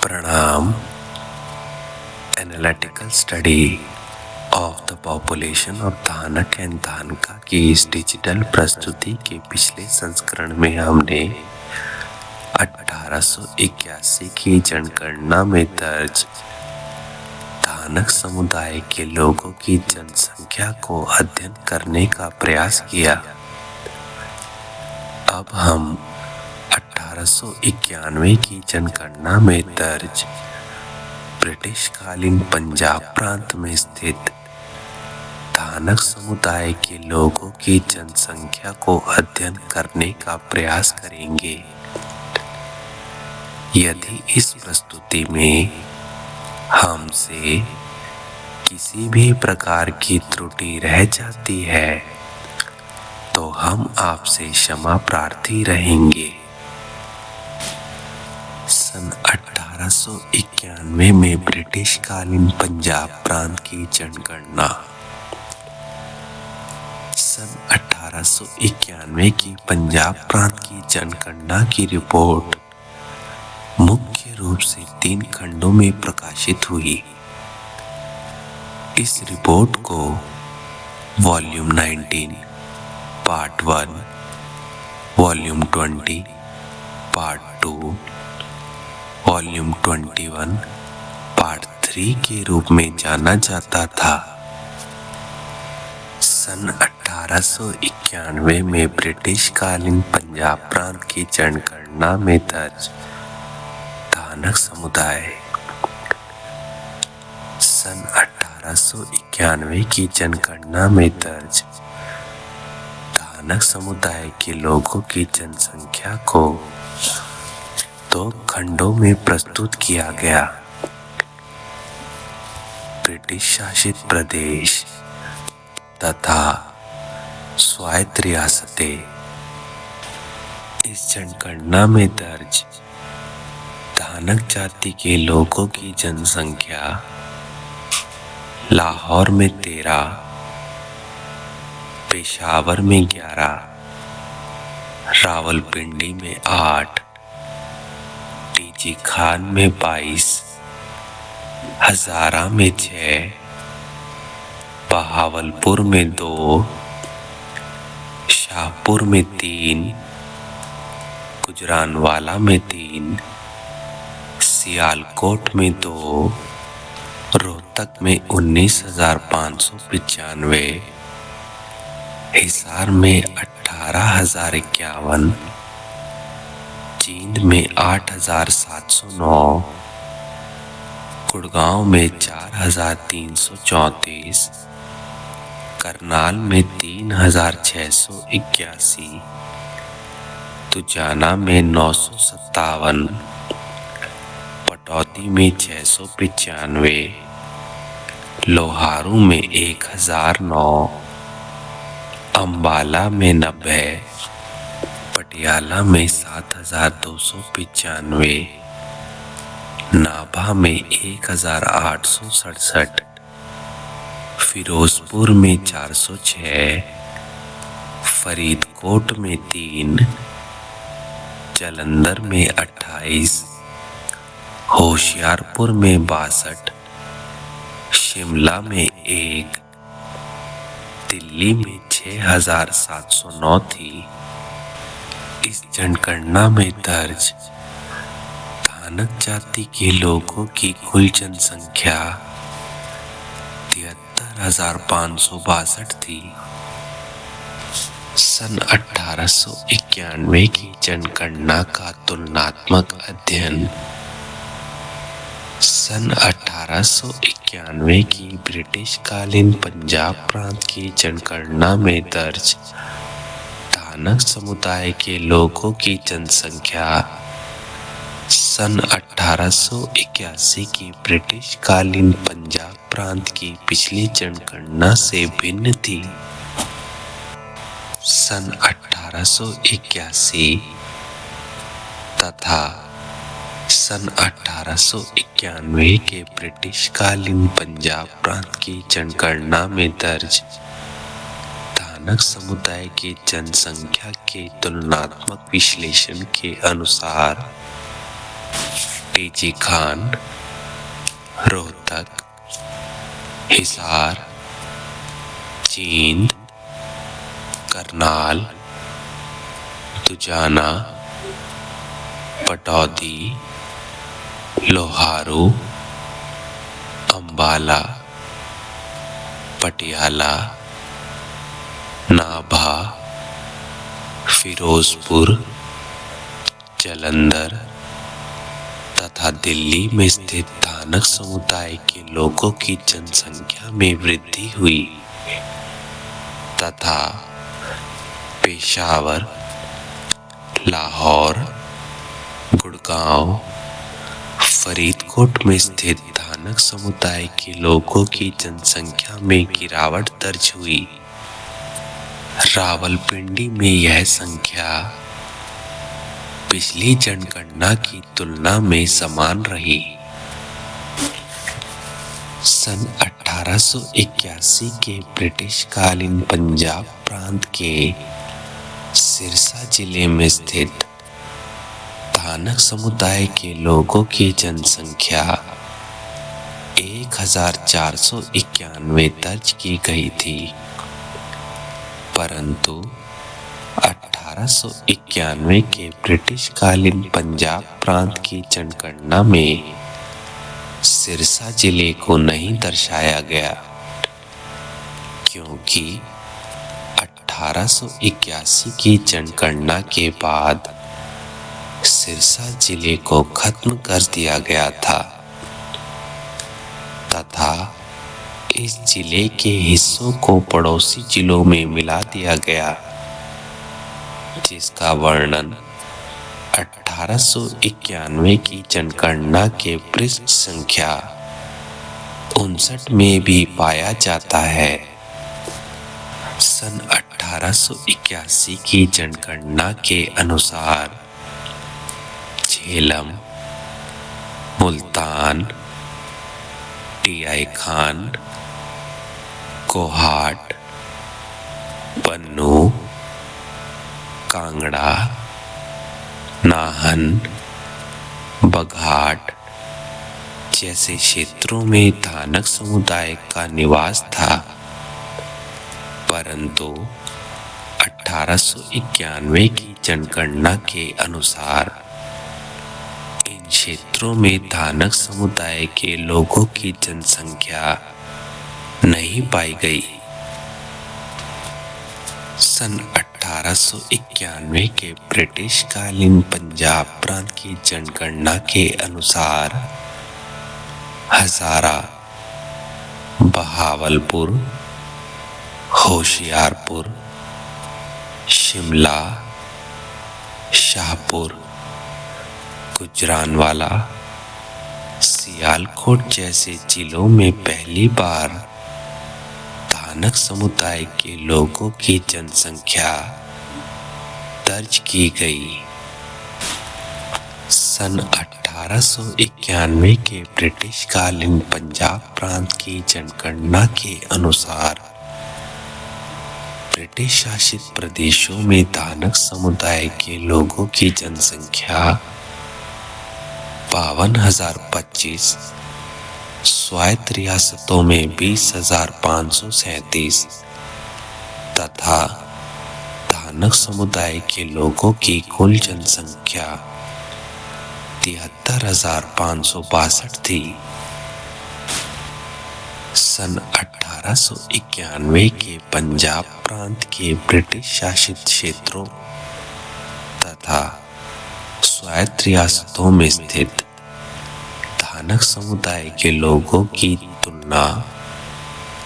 प्रणाम। Analytical study of the population of Dhanak and Dhanka की इस डिजिटल प्रस्तुति के पिछले संस्करण में हमने 1881 की जनगणना में दर्ज धानक समुदाय के लोगों की जनसंख्या को अध्ययन करने का प्रयास किया। अब हम 1891 की जनगणना में दर्ज ब्रिटिश कालीन पंजाब प्रांत में स्थित धानक समुदाय के लोगों की जनसंख्या को अध्ययन करने का प्रयास करेंगे। यदि इस प्रस्तुति में हमसे किसी भी प्रकार की त्रुटि रह जाती है तो हम आपसे क्षमा प्रार्थी रहेंगे। सन 1891 में ब्रिटिश कालीन पंजाब प्रांत की जनगणना। सन 1891 की पंजाब प्रांत की जनगणना की रिपोर्ट मुख्य रूप से 3 खंडों में प्रकाशित हुई। इस रिपोर्ट को volume 19 part 1, volume 20 part 2, volume 21 part 3 के रूप में जाना जाता था। सन 1891 में ब्रिटिश कालीन पंजाब प्रांत की जनगणना में दर्ज धानक समुदाय। सन 1891 की जनगणना में दर्ज धानक समुदाय के लोगों की जनसंख्या को 2 खंडों में प्रस्तुत किया गया। ब्रिटिश शासित प्रदेश तथा स्वायत्त रियासतें। इस जनगणना में दर्ज धानक जाति के लोगों की जनसंख्या लाहौर में 13, पेशावर में 11, रावलपिंडी में 8, टीची खान में 22, हजारा में 6, बहावलपुर में 2, शाहपुर में 3, गुजरानवाला में 3, सियालकोट में 2, रोहतक में 19,595, हिसार में 18,051, जींद में 8,709, गुड़गांव में 4,334, करनाल में 3,681, तुजाना में 957, पटौदी में 695, लोहारू में 1,009, अम्बाला में 90, पटियाला में 7,295, नाभा में 1,867, फिरोजपुर में 406, फरीदकोट में 3, जालंधर में 28, होशियारपुर में 62, शिमला में 1, दिल्ली में 6,709 थी। इस जनगणना में दर्ज धानक जाति के लोगों की कुल जनसंख्या 73,562 थी। सन 1891 की जनगणना का तुलनात्मक अध्ययन। सन 1891 की ब्रिटिश कालीन पंजाब प्रांत की जनगणना में दर्ज धानक समुदाय के लोगों की जनसंख्या सन 1881 की ब्रिटिश कालीन पंजाब प्रांत की पिछली जनगणना से भिन्न थी। सन 1881 तथा सन 1891 के ब्रिटिश कालीन पंजाब प्रांत की जनगणना में दर्ज धानक समुदाय की जनसंख्या के तुलनात्मक विश्लेषण के अनुसार टीची खान, रोहतक, हिसार, जींद, करनाल, दुजाना, पटौदी, लोहारू, अंबाला, पटियाला, नाभा, फिरोजपुर, जालंधर तथा दिल्ली में स्थित धानक समुदाय के लोगों की जनसंख्या में वृद्धि हुई तथा पेशावर, लाहौर, गुड़गांव, फरीदकोट में स्थित धानक समुदाय के लोगों की जनसंख्या में गिरावट दर्ज हुई। रावलपिंडी में यह संख्या पिछली जनगणना की तुलना में समान रही। सन 1881 के ब्रिटिश कालीन पंजाब प्रांत के सिरसा जिले में स्थित धानक समुदाय के लोगों की जनसंख्या 1491 दर्ज की गई थी, परंतु 1891 के ब्रिटिश कालीन पंजाब प्रांत की जनगणना में सिरसा जिले को नहीं दर्शाया गया, क्योंकि 1881 की जनगणना के बाद सिरसा जिले को खत्म कर दिया गया था तथा इस जिले के हिस्सों को पड़ोसी जिलों में मिला दिया गया, जिसका वर्णन 1891 की जनगणना के पृष्ठ संख्या 59 में भी पाया जाता है। सन 1881 की जनगणना के अनुसार झेलम, मुल्तान, टीआई खान, कोहाट, पन्नू, कांगड़ा, नाहन, बघाट जैसे क्षेत्रों में धानक समुदाय का निवास था, परंतु 1891 की जनगणना के अनुसार इन क्षेत्रों में धानक समुदाय के लोगों की जनसंख्या नहीं पाई गई। सन 1891 के ब्रिटिश कालीन पंजाब प्रांत की जनगणना के अनुसार हजारा, बहावलपुर, होशियारपुर, शिमला, शाहपुर, गुजरानवाला, सियालकोट जैसे जिलों में पहली बार धानक समुदाय के लोगों की जनसंख्या दर्ज की गई। सन 1891 के ब्रिटिश कालीन पंजाब प्रांत की जनगणना के अनुसार ब्रिटिश शासित प्रदेशों में धानक समुदाय के लोगों की जनसंख्या 52,025, स्वायत्त रियासतों में 20,537 तथा धानक समुदाय के लोगों की कुल जनसंख्या 73,562 थी। सन 1891 के पंजाब प्रांत के ब्रिटिश शासित क्षेत्रों तथा स्वायत्त रियासतों में स्थित धानक समुदाय के लोगों की तुलना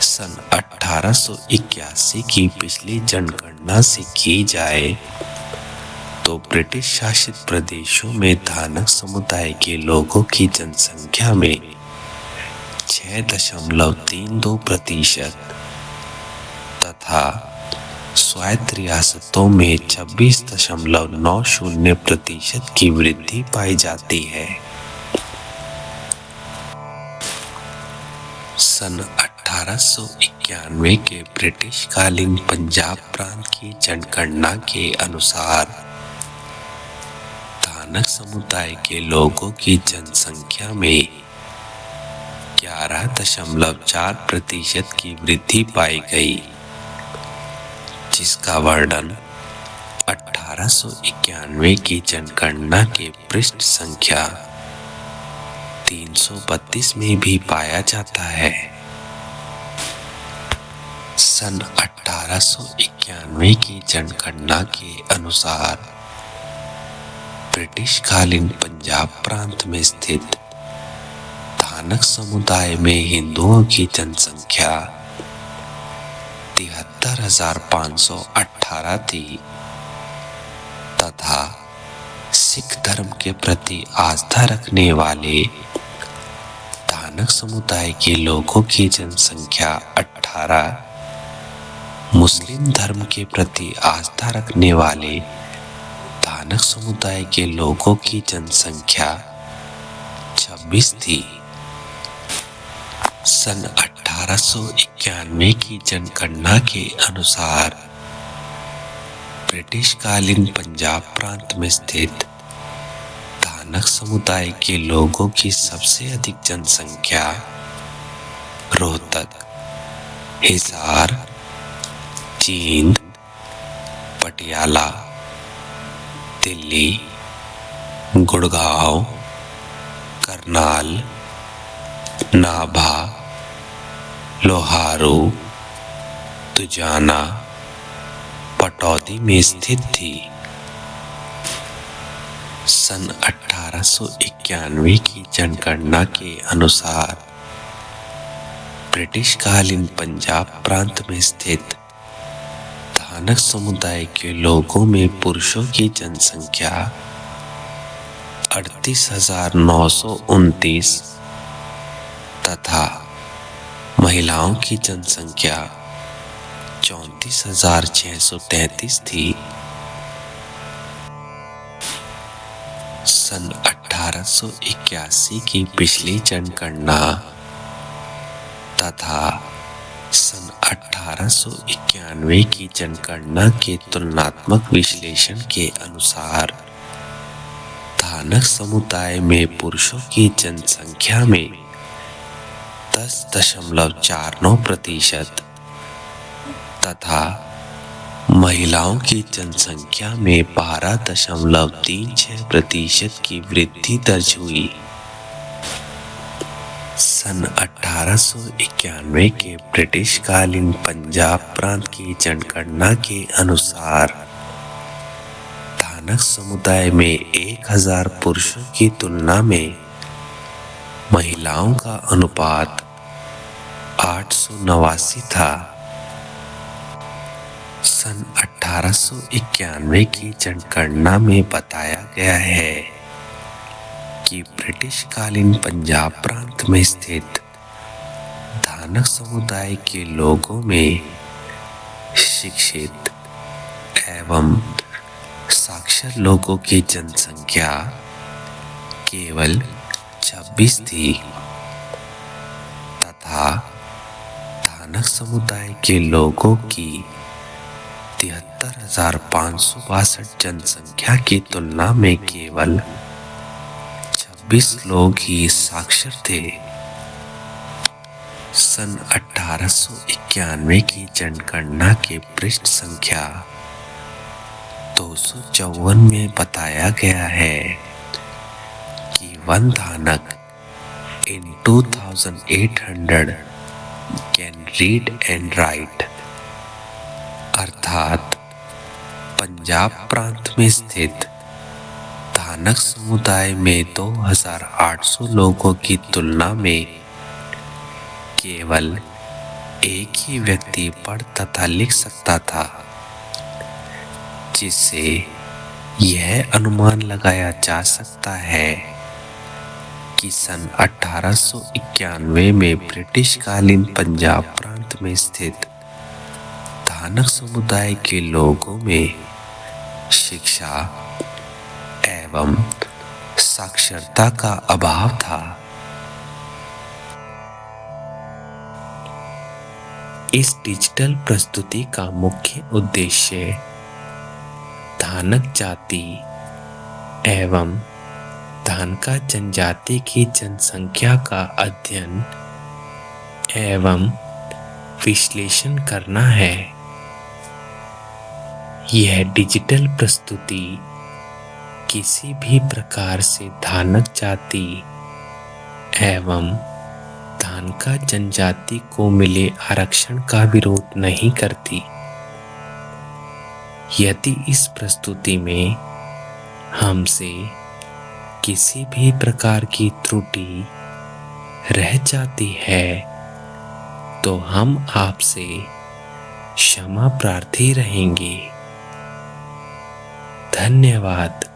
सन 1881 की पिछली जनगणना से की जाए तो ब्रिटिश शासित प्रदेशों में धानक समुदाय के लोगों की जनसंख्या में 6.32% तथा स्वायत्त रियासतों में 26.90% की वृद्धि पाई जाती है। सन 1891 के ब्रिटिश कालीन पंजाब प्रांत की जनगणना के अनुसार धानक समुदाय के लोगों की जनसंख्या में 11.4% की वृद्धि पाई गई, जिसका वर्णन 1891 की जनगणना के पृष्ठ संख्या 332 में भी पाया जाता है। सन 1891 की जनगणना के अनुसार ब्रिटिश कालीन पंजाब प्रांत में स्थित धानक समुदाय में हिंदुओं की जनसंख्या 73,518 थी तथा सिख धर्म के प्रति आस्था रखने वाले धानक समुदाय के लोगों की जनसंख्या 18, मुस्लिम धर्म के प्रति आस्था रखने वाले धानक समुदाय के लोगों की जनसंख्या 26 थी। सन 1891 की जनगणना के अनुसार ब्रिटिश कालीन पंजाब प्रांत में स्थित धानक समुदाय के लोगों की सबसे अधिक जनसंख्या रोहतक, हिसार, जींद, पटियाला, दिल्ली, गुड़गांव, करनाल, नाभा, लोहारू, दुजाना, पटौदी में स्थित थी। सन 1891 की जनगणना के अनुसार ब्रिटिश कालीन पंजाब प्रांत में स्थित धानक समुदाय के लोगों में पुरुषों की जनसंख्या 38,929 तथा महिलाओं की जनसंख्या 34,633 थी। सन 1881 की पिछली जनगणना तथा सन 1891 की जनगणना के तुलनात्मक विश्लेषण के अनुसार धानक समुदाय में पुरुषों की जनसंख्या में 10.49% तथा महिलाओं की जनसंख्या में 12.36% की वृद्धि दर्ज हुई। सन 1891 के ब्रिटिश कालीन पंजाब प्रांत की जनगणना के अनुसार धानक समुदाय में 1000 पुरुषों की तुलना में महिलाओं का अनुपात 889 था। सन 1891 की जनगणना में बताया गया है कि ब्रिटिश कालीन पंजाब प्रांत में स्थित धानक समुदाय के लोगों में शिक्षित एवं साक्षर लोगों की जनसंख्या केवल 26 थी तथा धानक समुदाय के लोगों की 73,562 जनसंख्या की तुलना में केवल 26 लोग ही साक्षर थे। सन 1891 की जनगणना के पृष्ठ संख्या 254 में बताया गया है कि one Dhanak in 2800 can read and write, अर्थात पंजाब प्रांत में स्थित धानक समुदाय में 2800 लोगों की तुलना में केवल एक ही व्यक्ति पढ़ तथा लिख सकता था, जिससे यह अनुमान लगाया जा सकता है कि सन 1891 में ब्रिटिश कालीन पंजाब प्रांत में स्थित धानक समुदाय के लोगों में शिक्षा एवं साक्षरता का अभाव था। इस डिजिटल प्रस्तुति का मुख्य उद्देश्य धानक जाति एवं धानका जनजाति की जनसंख्या का अध्ययन एवं विश्लेषण करना है। यह डिजिटल प्रस्तुति किसी भी प्रकार से धानक जाति एवं धानका जनजाति को मिले आरक्षण का विरोध नहीं करती। यदि इस प्रस्तुति में हमसे किसी भी प्रकार की त्रुटि रह जाती है तो हम आपसे क्षमा प्रार्थी रहेंगे। धन्यवाद।